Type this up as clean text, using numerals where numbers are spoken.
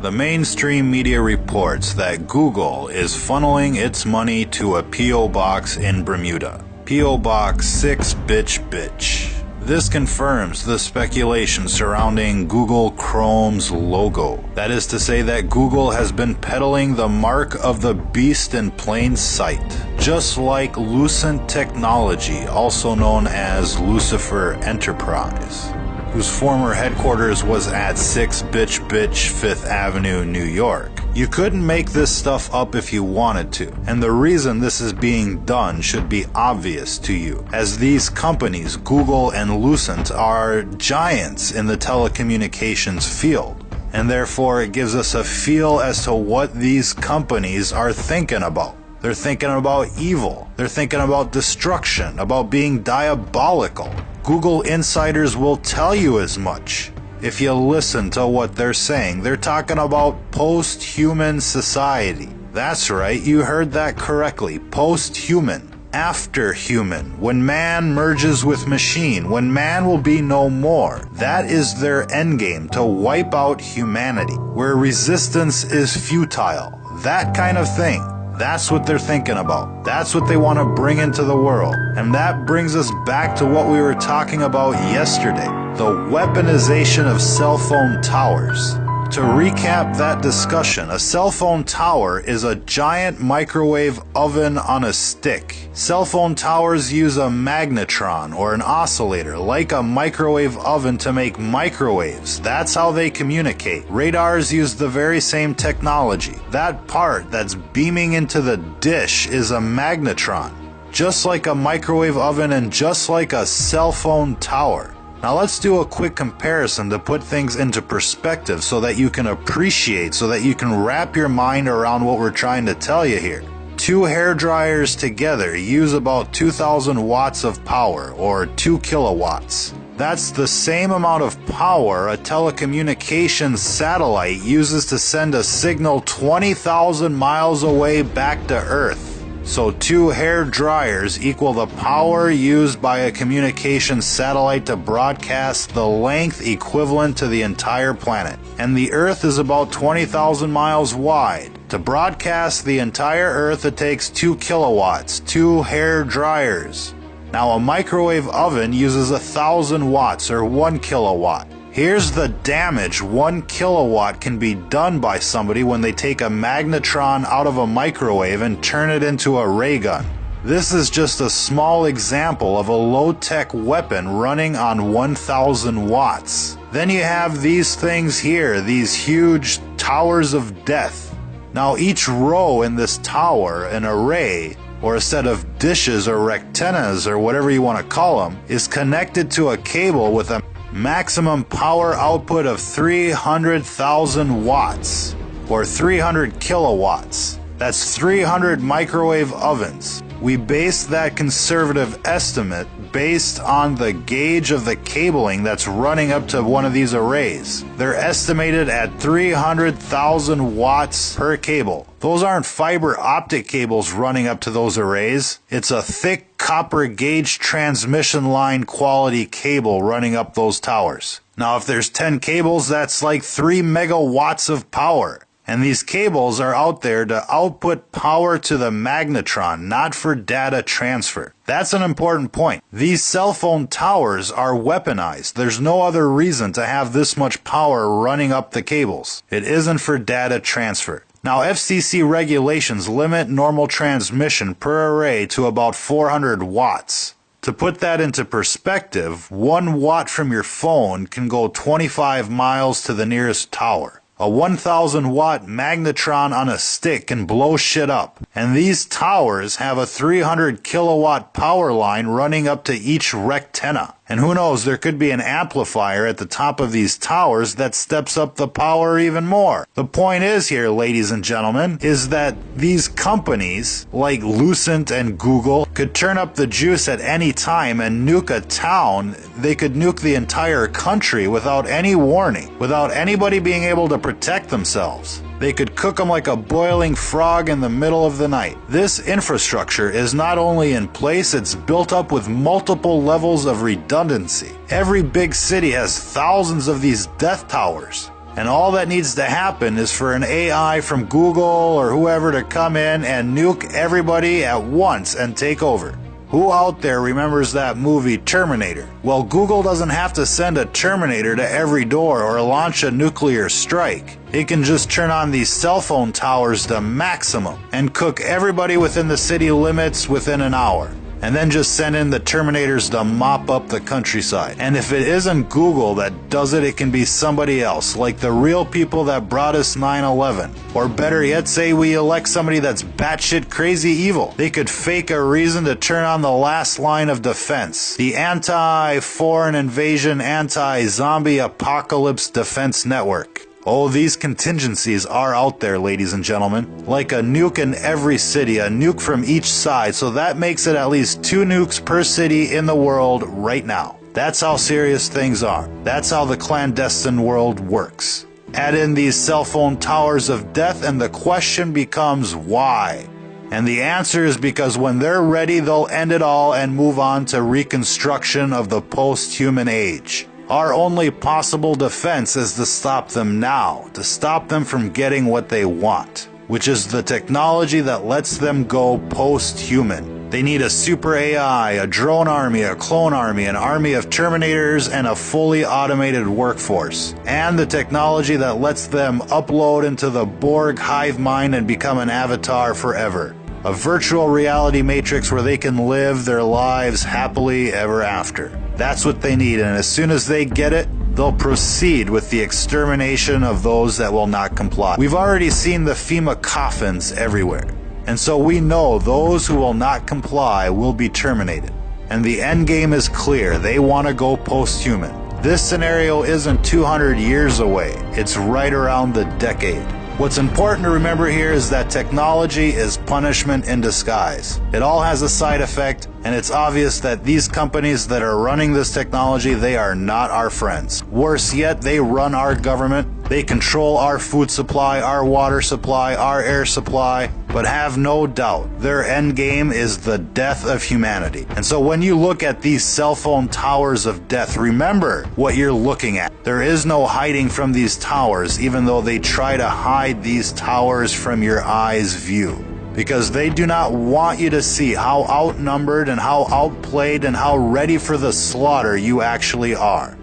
The mainstream media reports that Google is funneling its money to a P.O. box in Bermuda. P.O. Box 6 bitch. This confirms the speculation surrounding Google Chrome's logo. That is to say that Google has been peddling the mark of the beast in plain sight. Just like Lucent Technology, also known as Lucifer Enterprise, whose former headquarters was at 6 bitch 5th Avenue, New York. You couldn't make this stuff up if you wanted to, and the reason this is being done should be obvious to you, as these companies, Google and Lucent, are giants in the telecommunications field, and therefore it gives us a feel as to what these companies are thinking about. They're thinking about evil. They're thinking about destruction, about being diabolical. Google insiders will tell you as much. If you listen to what they're saying, they're talking about post-human society. That's right, you heard that correctly. Post-human. After human. When man merges with machine. When man will be no more. That is their endgame, to wipe out humanity. Where resistance is futile. That kind of thing. That's what they're thinking about. That's what they want to bring into the world. And that brings us back to what we were talking about yesterday. The weaponization of cell phone towers. To recap that discussion, a cell phone tower is a giant microwave oven on a stick. Cell phone towers use a magnetron or an oscillator like a microwave oven to make microwaves. That's how they communicate. Radars use the very same technology. That part that's beaming into the dish is a magnetron, just like a microwave oven and just like a cell phone tower. Now let's do a quick comparison to put things into perspective so that you can appreciate, so that you can wrap your mind around what we're trying to tell you here. 2 hair dryers together use about 2,000 watts of power, or 2 kilowatts. That's the same amount of power a telecommunications satellite uses to send a signal 20,000 miles away back to Earth. So 2 hair dryers equal the power used by a communications satellite to broadcast the length equivalent to the entire planet. And the Earth is about 20,000 miles wide. To broadcast the entire Earth, it takes 2 kilowatts, 2 hair dryers. Now a microwave oven uses 1,000 watts or 1 kilowatt. Here's the damage 1 kilowatt can be done by somebody when they take a magnetron out of a microwave and turn it into a ray gun. This is just a small example of a low-tech weapon running on 1,000 watts. Then you have these things here, these huge towers of death. Now each row in this tower, an array, or a set of dishes or rectennas or whatever you want to call them, is connected to a cable with a maximum power output of 300,000 watts, or 300 kilowatts. That's 300 microwave ovens. We base that conservative estimate based on the gauge of the cabling that's running up to one of these arrays. They're estimated at 300,000 watts per cable. Those aren't fiber optic cables running up to those arrays. It's a thick copper gauge transmission line quality cable running up those towers. Now if there's 10 cables, that's like 3 megawatts of power. And these cables are out there to output power to the magnetron, not for data transfer. That's an important point. These cell phone towers are weaponized. There's no other reason to have this much power running up the cables. It isn't for data transfer. Now, FCC regulations limit normal transmission per array to about 400 watts. To put that into perspective, 1 watt from your phone can go 25 miles to the nearest tower. A 1,000 watt magnetron on a stick can blow shit up. And these towers have a 300 kilowatt power line running up to each rectenna. And who knows, there could be an amplifier at the top of these towers that steps up the power even more. The point is here, ladies and gentlemen, is that these companies, like Lucent and Google, could turn up the juice at any time and nuke a town. They could nuke the entire country without any warning, without anybody being able to protect themselves. They could cook them like a boiling frog in the middle of the night. This infrastructure is not only in place, it's built up with multiple levels of redundancy. Every big city has thousands of these death towers. And all that needs to happen is for an AI from Google or whoever to come in and nuke everybody at once and take over. Who out there remembers that movie Terminator? Well, Google doesn't have to send a Terminator to every door or launch a nuclear strike. It can just turn on these cell phone towers to maximum and cook everybody within the city limits within an hour. And then just send in the Terminators to mop up the countryside. And if it isn't Google that does it, it can be somebody else, like the real people that brought us 9/11. Or better yet, say we elect somebody that's batshit crazy evil. They could fake a reason to turn on the last line of defense. The anti-foreign invasion, anti-zombie apocalypse defense network. Oh, these contingencies are out there, ladies and gentlemen. Like a nuke in every city, a nuke from each side, so that makes it at least 2 nukes per city in the world right now. That's how serious things are. That's how the clandestine world works. Add in these cell phone towers of death and the question becomes why? And the answer is because when they're ready, they'll end it all and move on to reconstruction of the post-human age. Our only possible defense is to stop them now, to stop them from getting what they want, which is the technology that lets them go post-human. They need a super AI, a drone army, a clone army, an army of Terminators, and a fully automated workforce. And the technology that lets them upload into the Borg hive mind and become an avatar forever. A virtual reality matrix where they can live their lives happily ever after. That's what they need, and as soon as they get it, they'll proceed with the extermination of those that will not comply. We've already seen the FEMA coffins everywhere, and so we know those who will not comply will be terminated. And the end game is clear. They want to go post-human. This scenario isn't 200 years away. It's right around the decade. What's important to remember here is that technology is punishment in disguise. It all has a side effect, and it's obvious that these companies that are running this technology, they are not our friends. Worse yet, they run our government. They control our food supply, our water supply, our air supply, but have no doubt their end game is the death of humanity. And so when you look at these cell phone towers of death, remember what you're looking at. There is no hiding from these towers, even though they try to hide these towers from your eye's view. Because they do not want you to see how outnumbered and how outplayed and how ready for the slaughter you actually are.